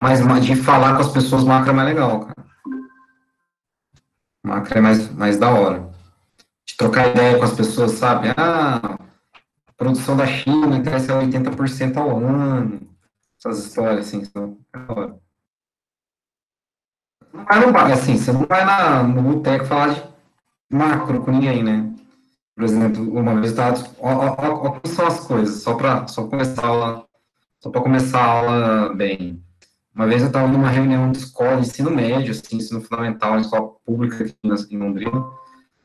Mas de falar com as pessoas, macro é mais legal, cara. Macro é mais da hora. De trocar ideia com as pessoas, sabe? Ah, a produção da China cresce a 80% ao ano. Essas histórias, assim, são da hora. Mas não vai, assim, você não vai no boteco falar de macro com ninguém, né? Por exemplo, uma vez eu estava. Ó, como são as coisas, só para começar a aula bem. Uma vez eu estava numa reunião de escola, ensino médio, assim, ensino fundamental, escola pública aqui em Londrina.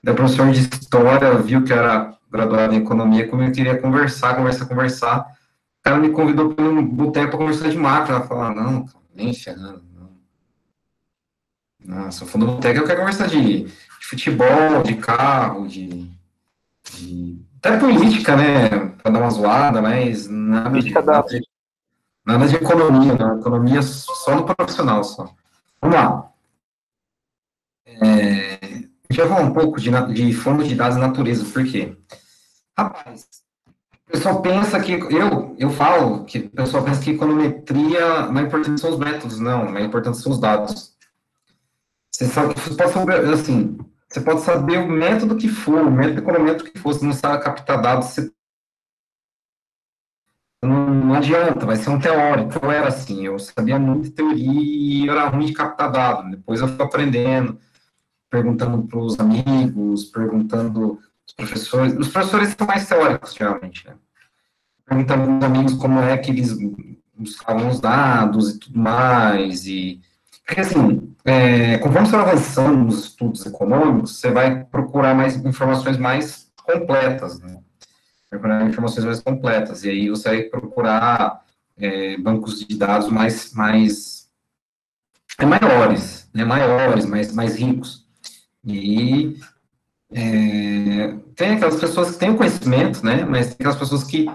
Daí o professor de história viu que eu era graduado em economia, como eu queria conversar. O cara me convidou para um boteco para conversar de macro. Ela falou, não, nem ferrando. Não, se eu for no boteco, eu quero conversar de futebol, de carro, até política, né? Para dar uma zoada, mas Política da. nada de economia, não. Economia só no profissional, só. Vamos lá. A gente vai falar um pouco de fonte de dados e natureza, por quê? Rapaz, o pessoal pensa que, eu falo que o pessoal pensa que econometria, mais importante são os métodos, não, mais importante são os dados. Você pode saber, assim, você pode saber o método que for, o método econômico que for, se não sabe captar dados, não adianta, vai ser um teórico. Eu era assim, eu sabia muito de teoria e eu era ruim de captar dados. Depois eu fui aprendendo, perguntando para os amigos, perguntando os professores. Os professores são mais teóricos, geralmente, né? Perguntando para os amigos como é que eles buscavam os dados e tudo mais. Porque, assim, conforme você vai avançando nos estudos econômicos, você vai procurar mais informações mais completas, né? Procurar informações mais completas. E aí você vai procurar bancos de dados maiores, né? Maiores, mais ricos. E tem aquelas pessoas que têm o conhecimento, né? Mas tem aquelas pessoas que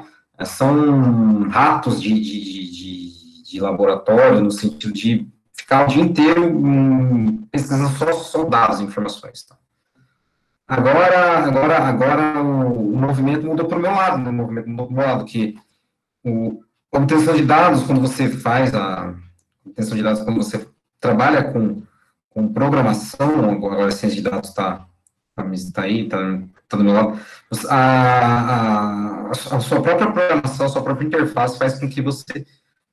são ratos de laboratório, no sentido de ficar o dia inteiro pesquisando só dados e informações. Tá? Agora o movimento mudou para o meu lado, né? O movimento mudou para o meu lado, que a obtenção de dados, quando você faz a obtenção de dados, quando você trabalha com programação, agora a ciência de dados está aí, está do meu lado, a sua própria programação, a sua própria interface faz com que você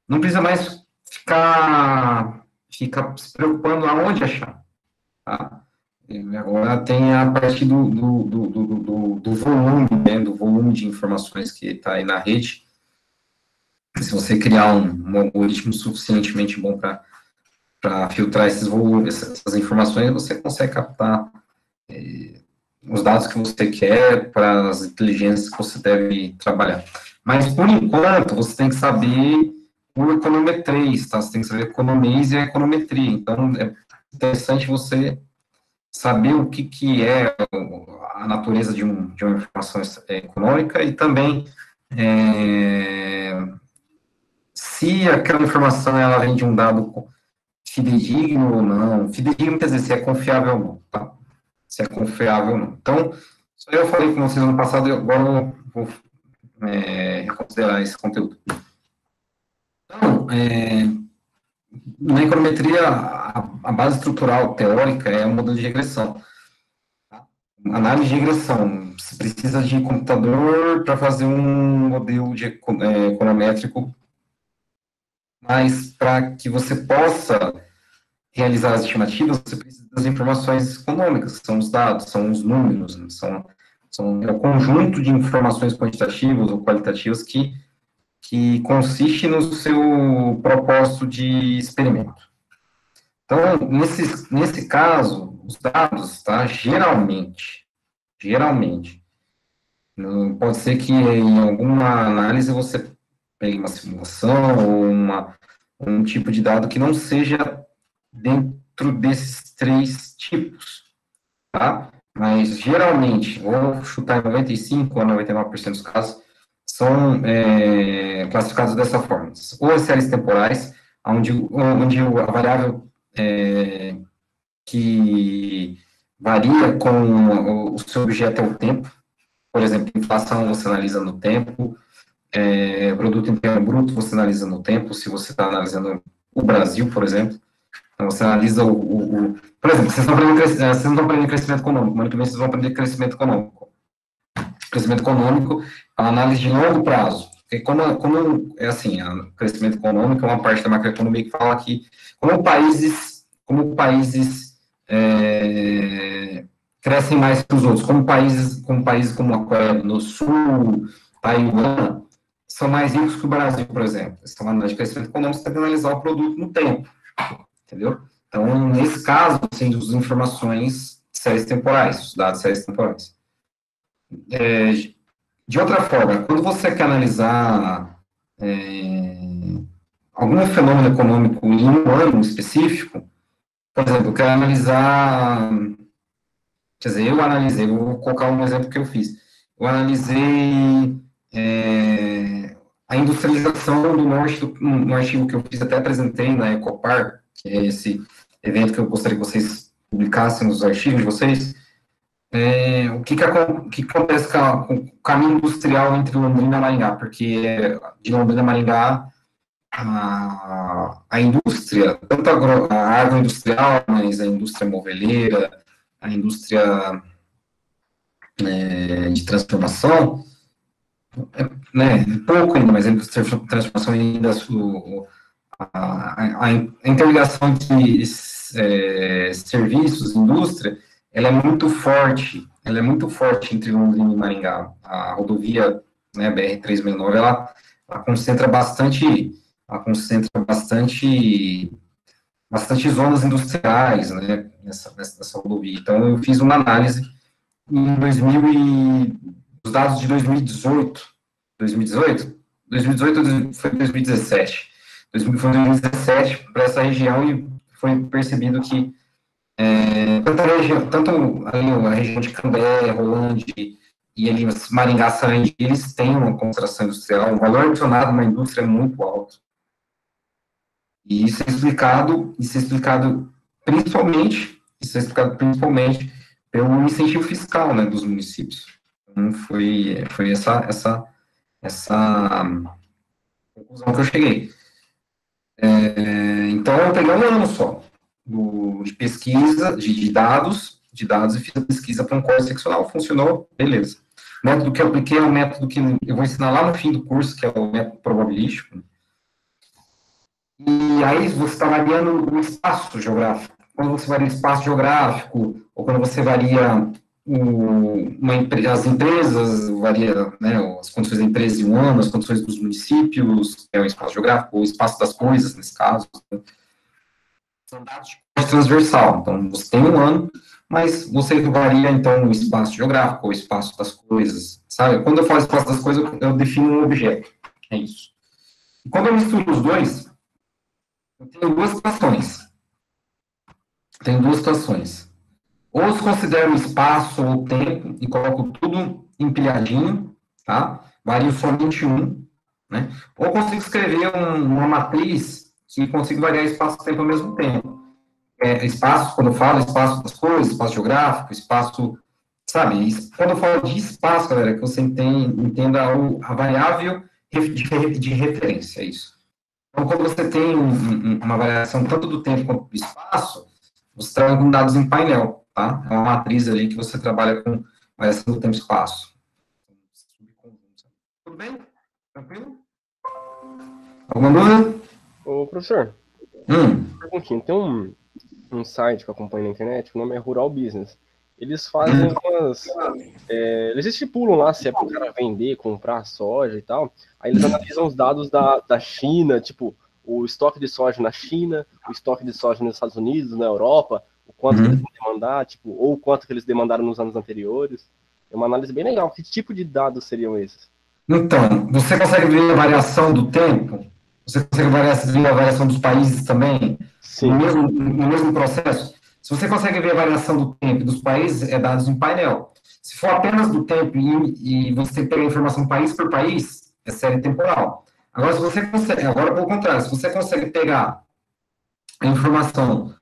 não precisa mais ficar se preocupando aonde achar, tá? E agora tem a parte do volume, né, do volume de informações que está aí na rede. Se você criar um algoritmo suficientemente bom para filtrar esses volumes, essas informações, você consegue captar os dados que você quer para as inteligências que você deve trabalhar. Mas, por enquanto, você tem que saber o econometrês, tá? Você tem que saber economês e a econometria. Então, é interessante você saber o que é a natureza de uma informação econômica e também se aquela informação ela vem de um dado fidedigno ou não. Fidedigno quer dizer se é confiável ou não, tá? Se é confiável ou não. Então, só eu falei com vocês no passado e agora eu vou reconsiderar esse conteúdo. Então, na econometria, a base estrutural teórica é o modelo de regressão. Tá? Análise de regressão. Você precisa de computador para fazer um modelo econométrico, mas para que você possa realizar as estimativas, você precisa das informações econômicas, são os dados, são os números, né? É o conjunto de informações quantitativas ou qualitativas que consiste no seu propósito de experimento. Então, nesse caso, os dados, tá, geralmente, pode ser que em alguma análise você pegue uma simulação ou um tipo de dado que não seja dentro desses três tipos, tá? Mas, geralmente, vou chutar em 95% a 99% dos casos, são classificados dessa forma. Ou as séries temporais, onde a variável que varia com o seu objeto é o tempo. Por exemplo, inflação você analisa no tempo, produto interno bruto você analisa no tempo, se você está analisando o Brasil, por exemplo. Então, você analisa por exemplo, vocês não estão aprendendo crescimento econômico, mas também vocês vão aprender crescimento econômico. Crescimento econômico é uma análise de longo prazo. Porque como é assim, o crescimento econômico é uma parte da macroeconomia que fala que como países crescem mais que os outros, como países como a Coreia do Sul, Taiwan, são mais ricos que o Brasil, por exemplo. Essa é uma análise de crescimento econômico, você tem que analisar o produto no tempo, entendeu? Então, nesse caso, assim, as informações séries temporais, os dados séries temporais. De outra forma, quando você quer analisar algum fenômeno econômico em um ano específico, por exemplo, eu quero analisar, quer dizer, vou colocar um exemplo que eu fiz. Eu analisei a industrialização do norte, no artigo que eu fiz, até apresentei na Ecopar, que é esse evento que eu gostaria que vocês publicassem nos artigos de vocês. O que acontece com o caminho industrial entre Londrina e Maringá? Porque de Londrina a Maringá, a indústria, tanto a agroindustrial, mas a indústria moveleira, a indústria de transformação, pouco ainda, mas a indústria de transformação ainda, a interligação entre serviços, indústria, ela é muito forte entre Londrina e Maringá. A rodovia, BR-369, ela concentra bastante zonas industriais, né, nessa rodovia. Então, eu fiz uma análise em os dados de 2018, foi 2017, foi 2017 para essa região, e foi percebido que tanto ali a região de Cambé, Rolândia e ali Maringá, Sarandi, eles têm uma concentração industrial, um valor adicionado na indústria muito alto. E isso é explicado principalmente pelo incentivo fiscal, né, dos municípios. Então, foi essa conclusão que eu cheguei. Então, eu peguei um ano só de pesquisa, de dados, e fiz a pesquisa para um corte seccional, funcionou, beleza. O método que eu apliquei é um método que eu vou ensinar lá no fim do curso, que é o método probabilístico. E aí você está variando o espaço geográfico. Quando você varia o espaço geográfico, ou quando você varia as empresas, varia, né, as condições da empresa em um ano, as condições dos municípios, é o espaço geográfico, ou o espaço das coisas, nesse caso. São dados de corte transversal. Então, você tem um ano, mas você varia, então, o espaço geográfico, ou o espaço das coisas, sabe? Quando eu falo espaço das coisas, eu defino um objeto. É isso. E quando eu misturo os dois, eu tenho duas situações. Ou se considero espaço ou tempo e coloco tudo empilhadinho, tá? Vario somente um, né? Ou consigo escrever uma matriz que consigo variar espaço e tempo ao mesmo tempo. Espaço, quando eu falo espaço das coisas, espaço geográfico, espaço, sabe? Quando eu falo de espaço, galera, que você entenda a variável de referência, é isso. Então, quando você tem uma variação tanto do tempo quanto do espaço, você trabalha com dados em painel, tá? É uma matriz ali que você trabalha com variação do tempo e espaço. Tudo bem? Tranquilo? Alguma dúvida? Ô, professor, perguntinha, tem um site que eu acompanho na internet, o nome é Rural Business. Eles fazem eles estipulam lá se é para o cara vender, comprar soja e tal. Aí eles analisam os dados da China, tipo, o estoque de soja na China, o estoque de soja nos Estados Unidos, na Europa, o quanto que eles vão demandar, tipo, ou o quanto que eles demandaram nos anos anteriores. É uma análise bem legal. Que tipo de dados seriam esses? Então, você consegue ver a variação do tempo? Você consegue ver a variação dos países também? Sim. No mesmo processo? Se você consegue ver a variação do tempo dos países, é dados em painel. Se for apenas do tempo e você pega a informação país por país, é série temporal. Agora, se você consegue, agora pelo contrário, se você consegue pegar a informação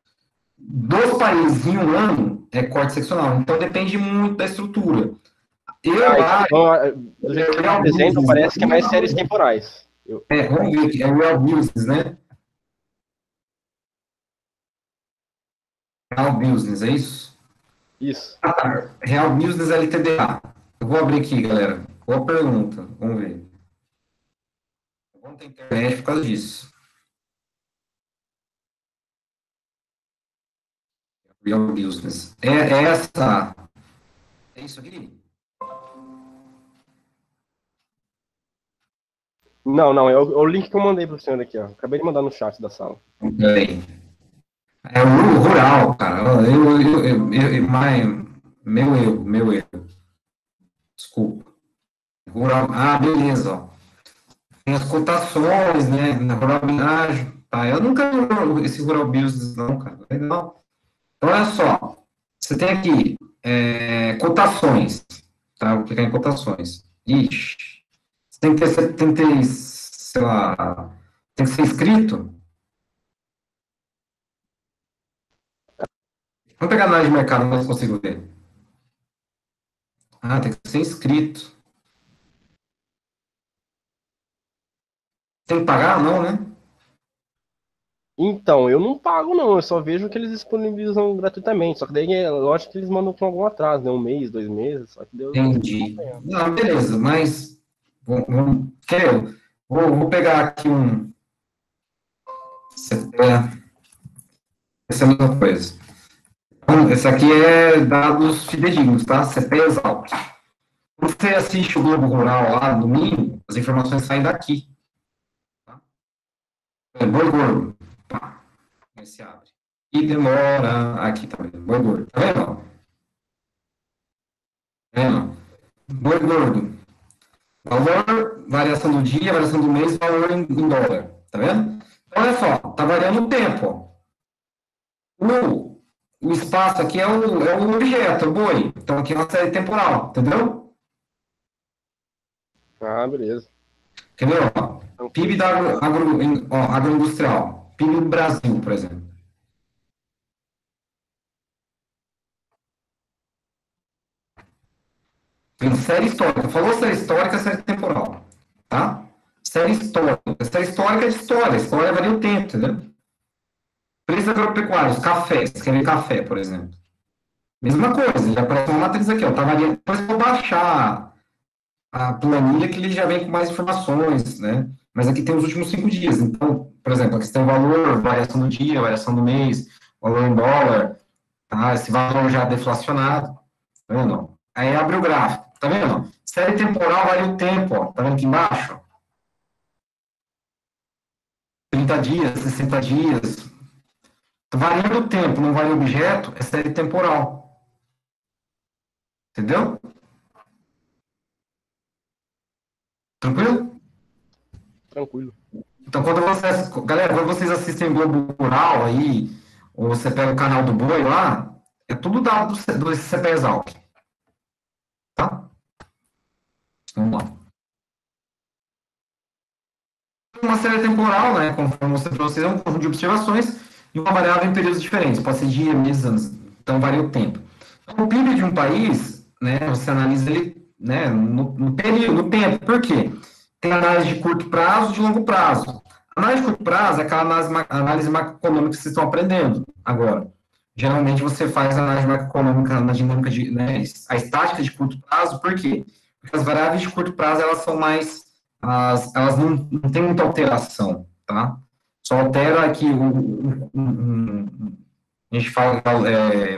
dos países em um ano, é corte seccional. Então, depende muito da estrutura. Do jeito que eu apresento, parece que é mais séries temporais. Vamos ver aqui, é real business, né? Real Business, é isso? Isso. Real Business LTDA. Eu vou abrir aqui, galera. Boa pergunta. Vamos ver. Vamos ter internet por causa disso. Real Business. É essa. É isso aqui? Não, é o link que eu mandei pro senhor aqui, ó. Acabei de mandar no chat da sala. Peraí. É o rural, cara. Meu erro. Desculpa. Rural. Ah, beleza, ó. Tem as cotações, né? Na rural binagem. Tá, eu nunca vi esse rural business, não, cara. Legal. Então, olha só. Você tem aqui cotações. Tá? Vou clicar em cotações. Ixi. Você tem que ter, sei lá, tem que ser inscrito. Vamos pegar análise de mercado, não consigo ver. Ah, tem que ser inscrito. Tem que pagar? Não, né? Então, eu não pago, não. Eu só vejo que eles disponibilizam gratuitamente. Só que daí, lógico que eles mandam com algum atraso, né? 1 mês, 2 meses. Só que deu. Entendi. Não, beleza, mas vou pegar aqui um. Essa é a mesma coisa. Então, esse aqui é dados fidedignos, tá? CPE Exalc. Quando você assiste o Globo Rural lá, no domingo, as informações saem daqui. Tá? Boi gordo. Tá. Aí se abre. E demora. Aqui, tá vendo? Boi gordo. Tá vendo? Tá vendo? Boi gordo. Valor, variação do dia, variação do mês, valor em dólar. Tá vendo? Então, olha só, tá variando o tempo. O espaço aqui é o objeto, o boi. Então, aqui é uma série temporal, entendeu? Ah, beleza. Quer ver? Ó, PIB da agroindustrial. PIB do Brasil, por exemplo. Tem série histórica. Falou série histórica, série temporal. Tá? Série histórica. Série histórica é de história. História varia o tempo, entendeu? Preços agropecuários, café. Você quer ver café, por exemplo. Mesma coisa, já aparece uma matriz aqui, ó. Tá variando. Depois eu vou baixar a planilha que ele já vem com mais informações, né? Mas aqui tem os últimos 5 dias. Então, por exemplo, aqui tem o valor, variação do dia, variação do mês, valor em dólar, tá? Esse valor já deflacionado, tá vendo? Aí abre o gráfico, tá vendo? Série temporal varia o tempo, ó. Tá vendo aqui embaixo? 30 dias, 60 dias. Variando o tempo, não varia o objeto, é série temporal. Entendeu? Tranquilo? Tranquilo. Então, galera, quando vocês assistem Globo Rural aí, ou você pega o canal do Boi lá, é tudo dado do CPE Exalc. Tá? Vamos lá. Uma série temporal, né, conforme eu mostrei para vocês, é um conjunto de observações e uma variável em períodos diferentes. Pode ser dia, mês, anos. Então, varia o tempo. Então, o PIB de um país, né, você analisa ele, né, no período, no tempo. Por quê? Tem análise de curto prazo e de longo prazo. A análise de curto prazo é aquela análise macroeconômica que vocês estão aprendendo agora. Geralmente você faz análise macroeconômica na dinâmica de, né, a estática de curto prazo, por quê? Porque as variáveis de curto prazo, elas são mais, elas não têm muita alteração, tá? Só altera aqui a gente fala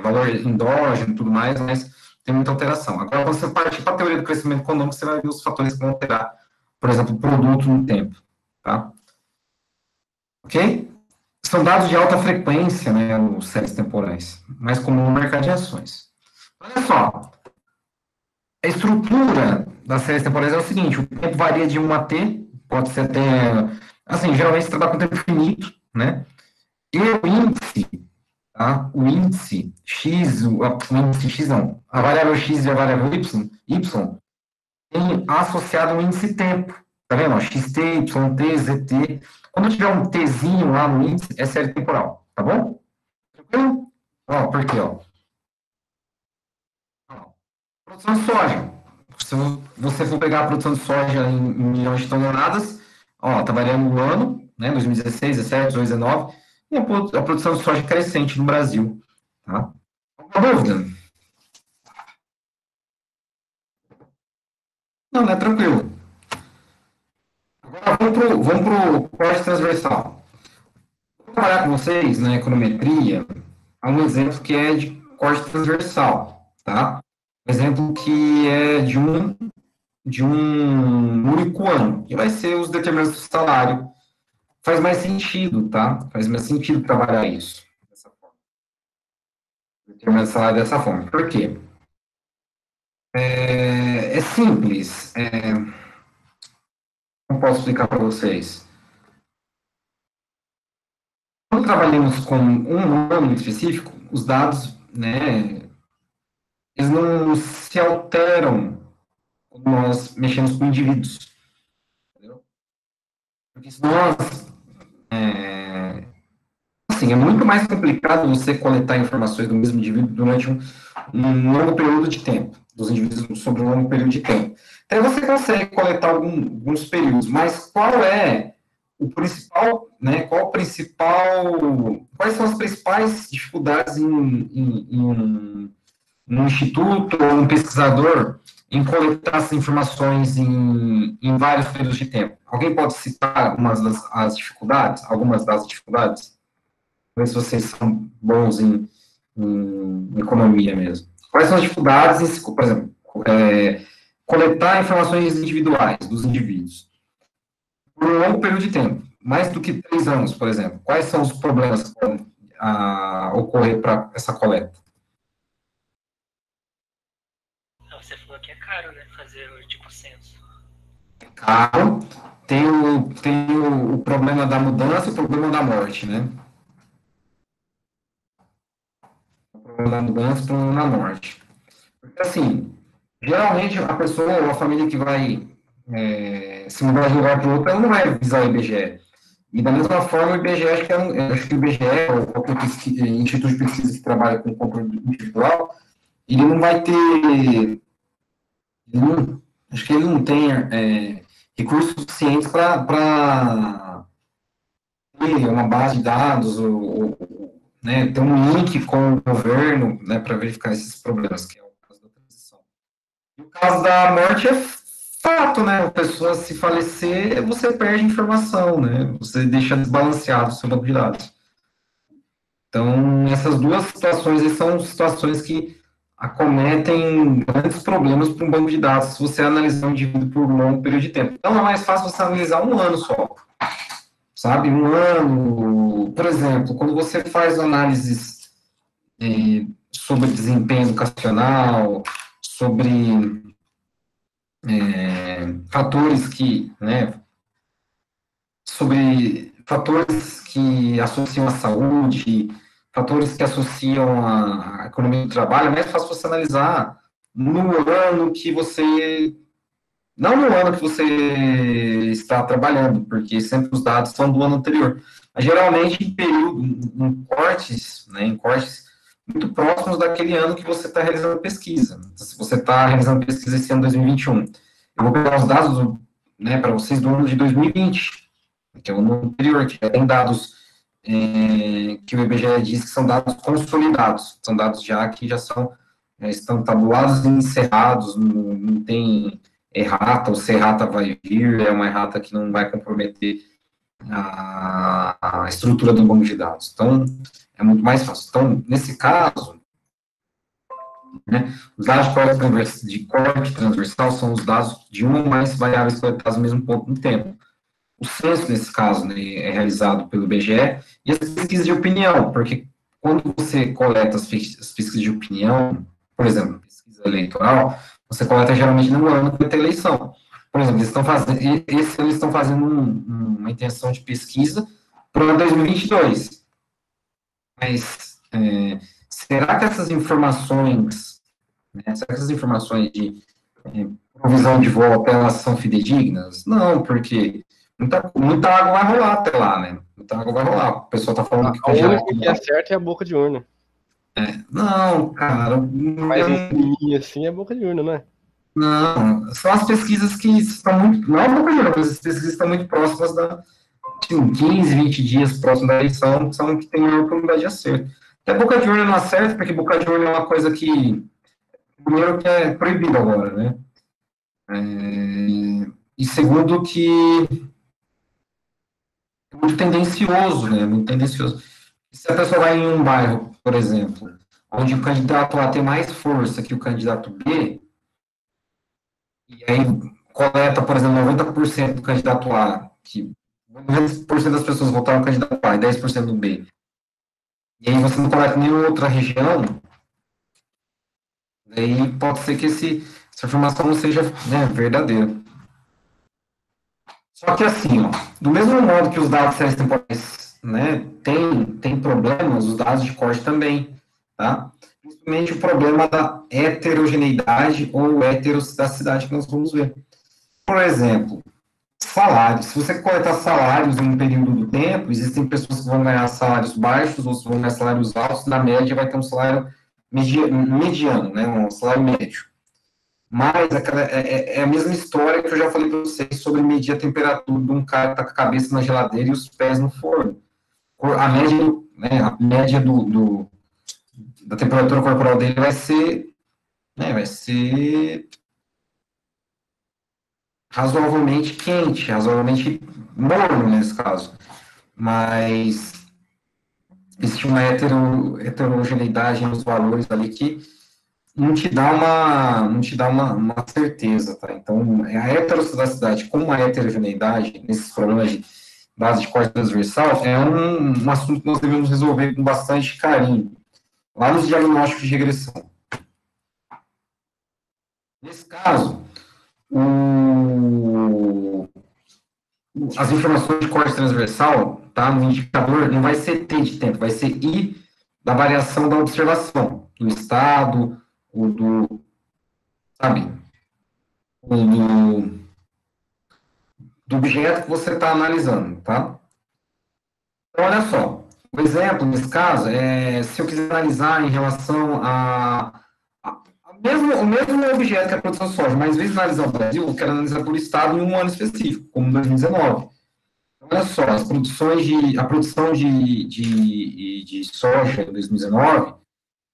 valor endógeno e tudo mais, mas tem muita alteração. Agora, quando você partir para a teoria do crescimento econômico, você vai ver os fatores que vão alterar, por exemplo, o produto no tempo, tá? Ok? São dados de alta frequência, né, os séries temporais, mais comum no mercado de ações. Olha só, a estrutura das séries temporais é o seguinte, o tempo varia de 1 a T, pode ser até, assim, geralmente você trabalha com tempo finito, né, e o índice, tá, o índice X, o índice X não, a variável X e a variável Y tem associado um índice tempo, tá vendo, XT, YT, ZT, quando tiver um Tzinho lá no índice, é série temporal, tá bom? Tranquilo? Ó, por quê, ó? Produção de soja. Se você for pegar a produção de soja em milhões de toneladas, ó, tá variando o ano, né, 2016, 17, 2019, e a produção de soja crescente no Brasil. tá? Alguma dúvida? Não, é tranquilo. Agora vamos pro corte transversal. Vou trabalhar com vocês na econometria, há um exemplo que é de corte transversal, tá? Um exemplo que é de um único ano, que vai ser os determinantes do salário. Faz mais sentido, tá? Faz mais sentido trabalhar isso dessa forma. Determinante do salário dessa forma. Por quê? É simples. Como posso explicar para vocês? Quando trabalhamos com um ano específico, os dados, né, eles não se alteram quando nós mexemos com indivíduos. Entendeu? Porque se nós. Assim, é muito mais complicado você coletar informações do mesmo indivíduo durante um longo período de tempo, dos indivíduos sobre um longo período de tempo. Então, você consegue coletar alguns períodos, mas qual é o principal, né, quais são as principais dificuldades em um instituto ou um pesquisador em coletar essas informações em vários períodos de tempo? Alguém pode citar algumas das dificuldades? Ver se vocês são bons em economia mesmo. Quais são as dificuldades, por exemplo, coletar informações individuais dos indivíduos por um longo período de tempo, mais do que 3 anos, por exemplo? Quais são os problemas que podem ocorrer para essa coleta? Você falou que é caro, né? Fazer o tipo censo. É caro. Tem o problema da mudança e o problema da morte, né? O problema da mudança e o problema da morte. Porque, assim, geralmente a pessoa ou a família que vai se mudar de um lugar para o outro, ela não vai visar o IBGE. E da mesma forma, o IBGE, acho que o IBGE, ou qualquer instituto de pesquisa que trabalha com controle individual, ele não vai ter. Acho que ele não tem recursos suficientes para ter uma base de dados, né, ter um link com o governo, né, para verificar esses problemas, que é o caso da transição. E o caso da morte é fato, né? A pessoa se falecer, você perde informação, né? Você deixa desbalanceado o seu banco de dados. Então, essas duas situações aí são situações que acometem grandes problemas para um banco de dados, se você analisar um indivíduo por um longo período de tempo. Então, é mais fácil você analisar um ano só, sabe? Um ano, por exemplo, quando você faz análises sobre desempenho educacional, sobre fatores que, né, sobre fatores que associam a saúde, fatores que associam a economia do trabalho, é mais fácil você analisar no ano que você, não no ano que você está trabalhando, porque sempre os dados são do ano anterior, mas geralmente em cortes muito próximos daquele ano que você está realizando pesquisa. Então, se você está realizando pesquisa esse ano 2021, eu vou pegar os dados, né, para vocês do ano de 2020, que é o ano anterior, que já tem dados que o IBGE diz que são dados consolidados, são dados que já estão tabulados e encerrados, não tem errata, ou se errata vai vir, é uma errata que não vai comprometer a estrutura do banco de dados. Então, é muito mais fácil. Então, nesse caso, né, os dados de corte transversal são os dados de uma ou mais variáveis coletadas no mesmo ponto no tempo. O censo, nesse caso, né, é realizado pelo IBGE, e as pesquisas de opinião, porque quando você coleta as pesquisas de opinião, por exemplo, pesquisa eleitoral, você coleta geralmente no ano que vai ter eleição. Por exemplo, esse ano eles estão fazendo uma intenção de pesquisa para 2022. Mas será que essas informações, né, será que essas informações de provisão de voto, elas são fidedignas? Não, porque muita água vai rolar até lá, né? Muita água vai rolar. O pessoal tá falando que a única que é certa é a boca de urna. Não, cara. Mas um assim é boca de urna, não é? Não, são as pesquisas que estão muito. Não é boca de urna, mas as pesquisas estão muito próximas 15, 20 dias próximo da eleição, são que tem maior probabilidade de acerto. Até boca de urna não acerta, porque boca de urna é uma coisa que, primeiro, que é proibido agora, né? E segundo, que é muito tendencioso, né? Muito tendencioso. Se a pessoa vai em um bairro, por exemplo, onde o candidato A tem mais força que o candidato B, e aí coleta, por exemplo, 90% do candidato A, que 90% das pessoas votaram no candidato A e 10% do B, e aí você não coleta nenhuma outra região, daí pode ser que essa informação não seja, né, verdadeira. Só que assim, ó, do mesmo modo que os dados séries temporais, né, tem problemas, os dados de corte também, tá? Principalmente o problema da heterogeneidade ou heterocidade que nós vamos ver. Por exemplo, salários. Se você coletar salários em um período do tempo, existem pessoas que vão ganhar salários baixos, outros vão ganhar salários altos, na média vai ter um salário mediano, né, um salário médio. Mas é a mesma história que eu já falei para vocês sobre medir a temperatura de um cara que está com a cabeça na geladeira e os pés no forno. A média, né, da temperatura corporal dele vai ser razoavelmente quente, razoavelmente morno nesse caso. Mas existe uma heterogeneidade nos valores ali que não te dá uma certeza, tá? Então, a heterocidade com a heterogeneidade, nesses problemas de base de corte transversal, é um assunto que nós devemos resolver com bastante carinho, lá nos diagnósticos de regressão. Nesse caso, as informações de corte transversal, tá, no indicador, não vai ser T de tempo, vai ser I da variação da observação, do estado, sabe, do objeto que você está analisando, tá? Então, olha só, o exemplo, nesse caso, se eu quiser analisar em relação o mesmo objeto que a produção de soja, mas em vez de analisar o Brasil, eu quero analisar por estado em um ano específico, como 2019. Então, olha só, a produção de soja em 2019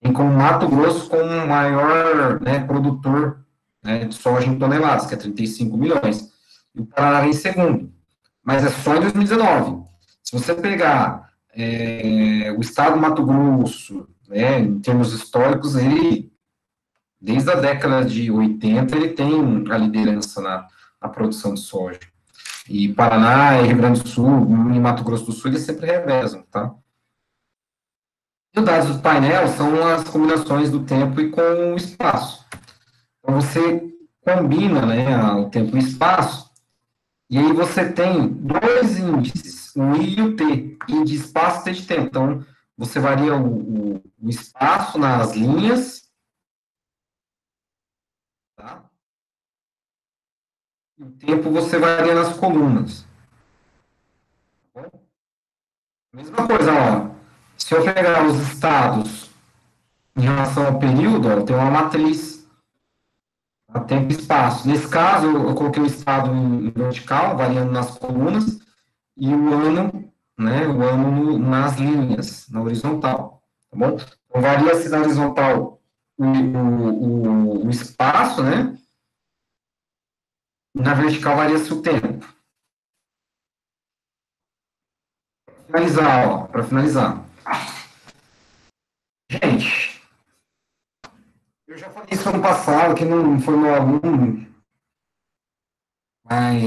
tem como Mato Grosso como o maior, né, produtor, né, de soja em toneladas, que é 35 milhões. E o Paraná vem em segundo. Mas é só em 2019. Se você pegar o estado do Mato Grosso, né, em termos históricos, desde a década de 80, ele tem a liderança na produção de soja. E Paraná, e Rio Grande do Sul, e Mato Grosso do Sul, eles sempre revezam, tá? E os dados do painel são as combinações do tempo e com o espaço. Então, você combina, né, o tempo e o espaço, e aí você tem dois índices, o I e o T, I de espaço e T de tempo. Então, você varia o espaço nas linhas, tá? E o tempo você varia nas colunas. Tá bom? Mesma coisa, ó, se eu pegar os estados em relação ao período, ó, tem uma matriz a tempo e espaço. Nesse caso, eu coloquei o estado em vertical, variando nas colunas, e o ano, né, nas linhas, na horizontal, tá bom? Então, varia-se na horizontal o espaço, né? Na vertical varia-se o tempo. Para finalizar. Gente, eu já falei isso ano passado, que não foi meu aluno, mas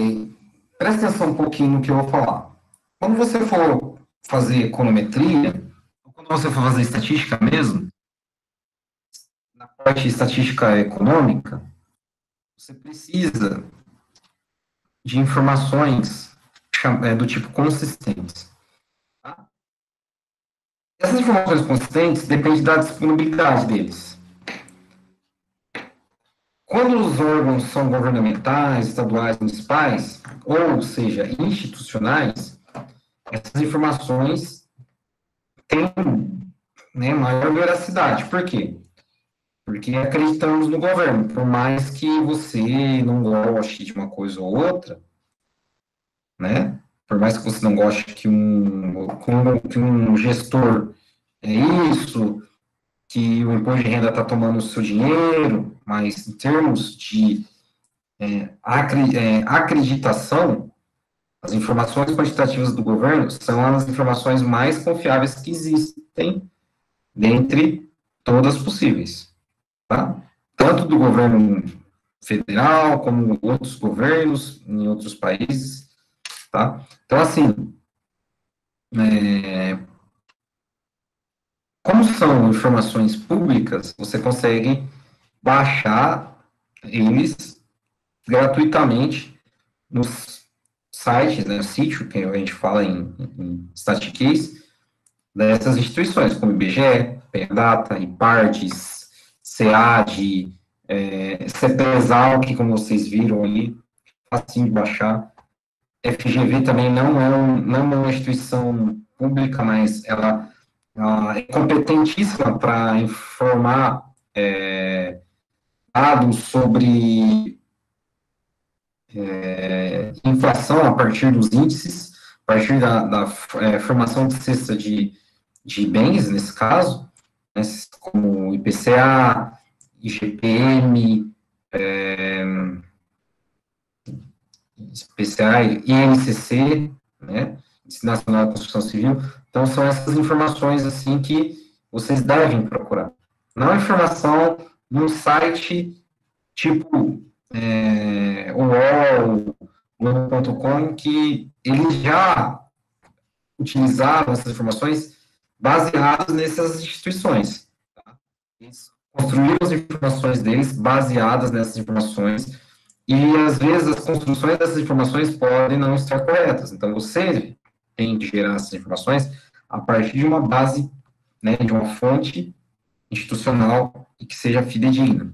presta atenção um pouquinho no que eu vou falar. Quando você for fazer econometria, ou quando você for fazer estatística mesmo, na parte de estatística econômica, você precisa de informações do tipo consistentes. Tá? Essas informações consistentes dependem da disponibilidade deles. Quando os órgãos são governamentais, estaduais, municipais, ou seja, institucionais, essas informações têm, né, maior veracidade. Por quê? Porque acreditamos no governo. Por mais que você não goste de uma coisa ou outra, né? Por mais que você não goste que um gestor é isso, que o imposto de renda está tomando o seu dinheiro, mas em termos de acreditação, as informações quantitativas do governo são as informações mais confiáveis que existem dentre todas possíveis, tá? Tanto do governo federal, como outros governos em outros países, tá? Então, assim, como são informações públicas, você consegue baixar eles gratuitamente nos sites, né, sítio, que a gente fala em statistics, dessas instituições, como IBGE, PData, IPARDES, SEAD, CEPESAL, que como vocês viram ali, facinho de baixar. FGV também não é uma instituição pública, mas ela é competentíssima para informar dados sobre inflação a partir dos índices, a partir da formação de cesta de bens, nesse caso, né, como IPCA, IGPM, IPCA, INCC, né, Índice Nacional da Construção Civil. Então, são essas informações, assim, que vocês devem procurar. Não é informação num site tipo UOL, Globo.com, que eles já utilizaram essas informações baseadas nessas instituições. Tá? Eles construíram as informações deles baseadas nessas informações, e às vezes as construções dessas informações podem não estar corretas. Então, você tem que gerar essas informações a partir de uma base, né, de uma fonte institucional e que seja fidedigna,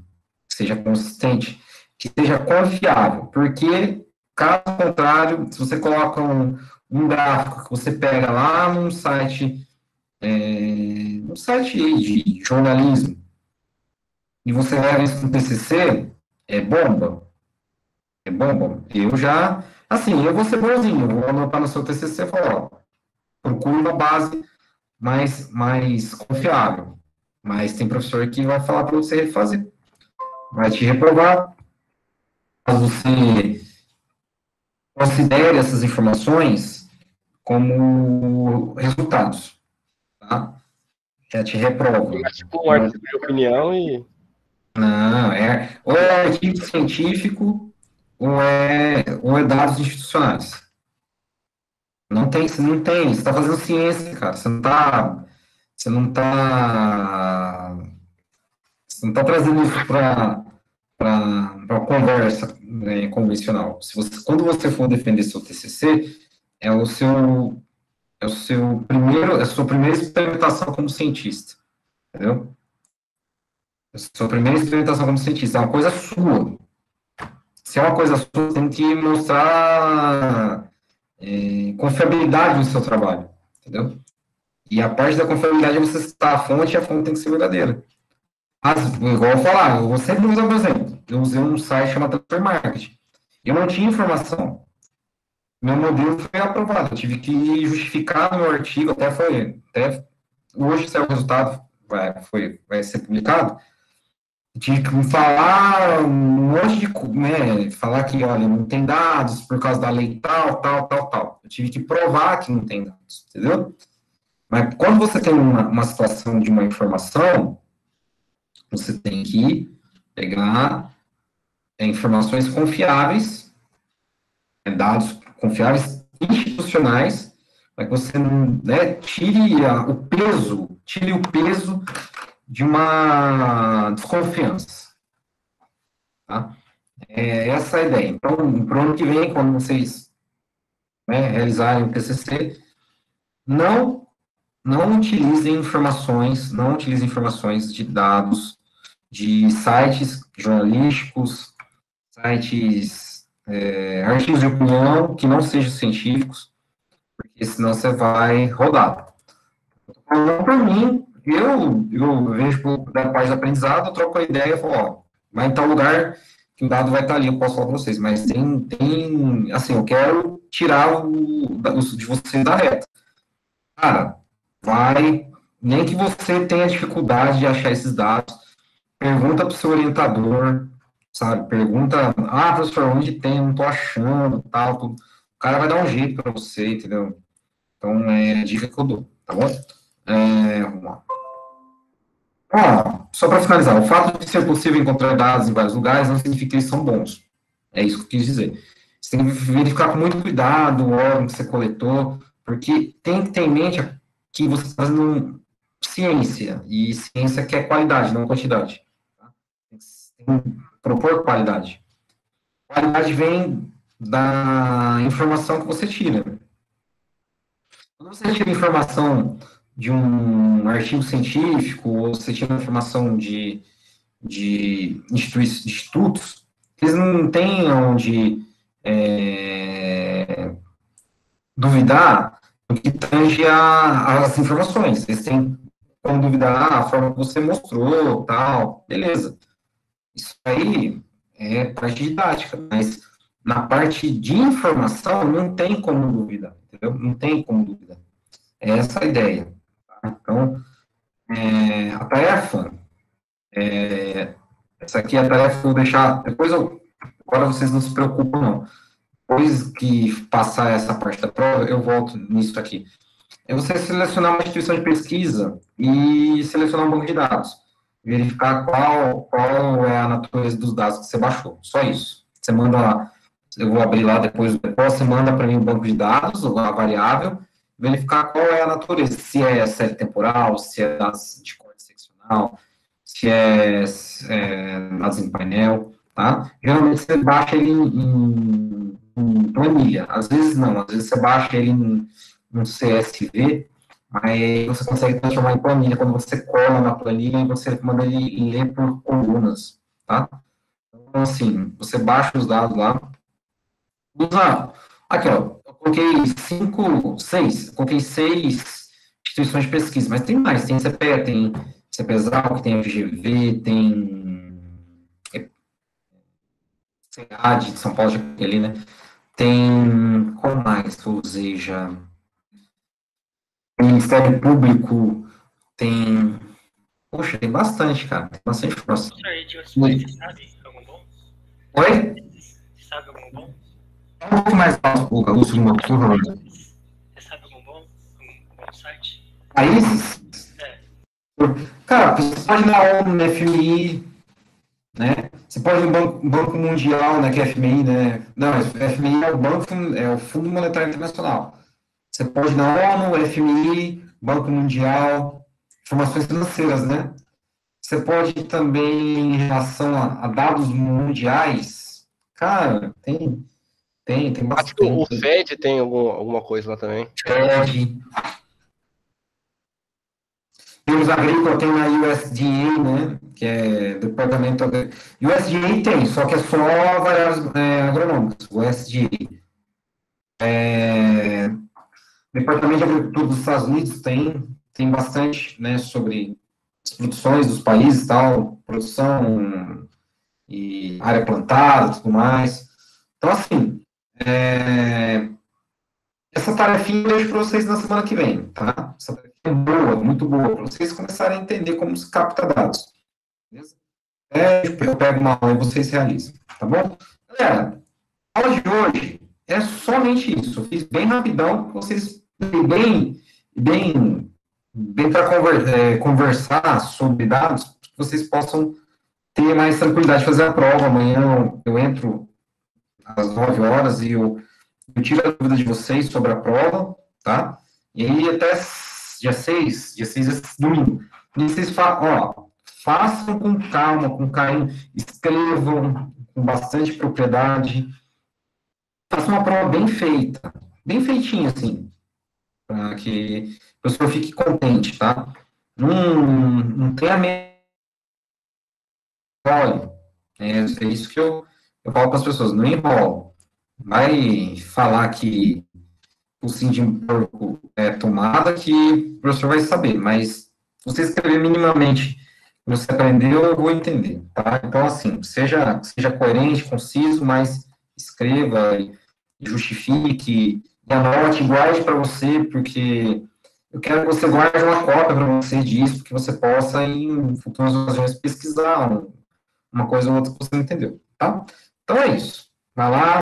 que seja consistente, que seja confiável, porque, caso contrário, se você coloca um gráfico que você pega lá num site de jornalismo, e você leva isso no TCC, é bomba. É bomba. Eu já, assim, eu vou ser bonzinho, eu vou anotar no seu TCC e falar, ó, procure uma base mais confiável. Mas tem professor que vai falar para você refazer, vai te reprovar. Caso você considere essas informações como resultados, tá? Já te reprova. É tipo um artigo de opinião e... Não, ou é artigo científico, ou é dados institucionais. Não tem, você está fazendo ciência, cara. Você não tá trazendo isso para conversa, né, convencional. Quando você for defender seu TCC, é o seu é a sua primeira experimentação como cientista, entendeu? É a sua primeira experimentação como cientista, é uma coisa sua. Se é uma coisa sua, você tem que mostrar confiabilidade no seu trabalho, entendeu? E a parte da confiabilidade é você citar a fonte, e a fonte tem que ser verdadeira. Igual eu falar, eu vou sempre usar um exemplo. Eu usei um site chamado Transfer Market. Eu não tinha informação. Meu modelo foi aprovado. Eu tive que justificar no meu artigo, até hoje saiu o resultado, vai ser publicado. Eu tive que falar um monte de, falar que, olha, não tem dados por causa da lei tal, tal, tal, tal. Eu tive que provar que não tem dados, entendeu? Mas quando você tem uma situação de uma informação, você tem que pegar informações confiáveis, dados confiáveis institucionais, para que você, né, tire o peso de uma desconfiança. Tá? Essa é a ideia. Então, para o ano que vem, quando vocês, né, realizarem o TCC, não utilizem informações de dados de sites jornalísticos, sites, artigos de opinião que não sejam científicos, porque senão você vai rodar. Então, para mim, eu vejo da parte do aprendizado, eu troco a ideia e falo, ó, vai em tal lugar que o dado vai estar ali, eu posso falar para vocês, mas tem assim, eu quero tirar de vocês da reta. Cara, vai nem que você tenha dificuldade de achar esses dados, pergunta para o seu orientador, sabe? Pergunta, professor, onde tem? Não estou achando, tal, tudo. O cara vai dar um jeito para você, entendeu? Então, é a dica que eu dou, tá bom? Vamos lá. Só para finalizar, o fato de ser possível encontrar dados em vários lugares não significa que eles são bons. É isso que eu quis dizer. Você tem que verificar com muito cuidado o órgão que você coletou, porque tem que ter em mente que você está fazendo ciência, e ciência quer qualidade, não quantidade. Tá? Tem que propor qualidade. Qualidade vem da informação que você tira. Quando você tira informação de um artigo científico, ou você tira informação de institutos, eles não têm onde duvidar do que tange as informações. Eles têm como duvidar a forma que você mostrou, tal, beleza. Isso aí é parte didática, mas na parte de informação não tem como duvidar, entendeu? Não tem como duvidar. É essa a ideia. Tá? Então, a tarefa, essa aqui é a tarefa que eu vou deixar, agora vocês não se preocupam, não. Depois que passar essa parte da prova, eu volto nisso aqui. É você selecionar uma instituição de pesquisa e selecionar um banco de dados. Verificar qual é a natureza dos dados que você baixou. Só isso. Você manda lá, eu vou abrir lá depois, você manda para mim um banco de dados, a variável, verificar qual é a natureza, se é série temporal, se é dados de corte seccional, se é dados em painel, tá? Geralmente você baixa ele em planilha, às vezes não, às vezes você baixa ele em CSV, aí você consegue transformar em planilha, quando você cola na planilha e você manda ele ler por colunas, tá? Então, assim, você baixa os dados lá, usa, aqui, ó, eu coloquei coloquei seis instituições de pesquisa, mas tem mais, tem CPE, tem CPESAL, tem FGV, tem CEAD de São Paulo, ali, né? Tem, qual mais que eu usei já? Ministério Público, tem, poxa, tem bastante, cara, tem bastante informação. Você sabe algum bom? Oi? Você sabe algum bom? Um pouco mais alto, Lúcio, do por favor. Você sabe algum bom? Um bom site? Países? Cara, você pode ir na ONU, na FMI, né? Você pode ir no Banco Mundial, né, que é FMI, né? Não, FMI é o Fundo Monetário Internacional. Você pode ir na ONU, FMI, Banco Mundial, informações financeiras, né? Você pode ir também em relação a dados mundiais. Cara, tem bastante. Acho que o FED tem alguma coisa lá também. FED. Temos agrícola, tem na USDA, né, que é Departamento USDA tem, só que é só variáveis agronômicas, o USDA. Departamento de Agricultura dos Estados Unidos tem bastante, né, sobre as produções dos países, tal, produção e área plantada, tudo mais. Então, assim, essa tarefinha eu deixo para vocês na semana que vem, tá? Essa tarefinha é boa, muito boa, para vocês começarem a entender como se capta dados. Beleza? Eu pego uma aula e vocês realizam, tá bom? Galera, a aula de hoje é somente isso. Eu fiz bem rapidão, para vocês bem para conversar sobre dados, que vocês possam ter mais tranquilidade de fazer a prova. Amanhã eu entro às 9 horas e eu tiro a dúvida de vocês sobre a prova, tá? E aí até dia 6 é domingo. E vocês façam com calma, com carinho, escrevam com bastante propriedade, façam uma prova bem feita, bem feitinha, assim, para que o professor fique contente, tá? Não tenha medo. É isso que eu falo para as pessoas, não enrola. Vai falar que o sim de porco é tomada, que o professor vai saber, mas se você escrever minimamente o que você aprendeu, eu vou entender, tá? Então, assim, seja coerente, conciso, mas escreva e justifique, e anote, guarde para você, porque eu quero que você guarde uma cópia para você disso, que você possa, em futuras ocasiões, pesquisar uma coisa ou outra que você não entendeu, tá? Então é isso. Vai lá,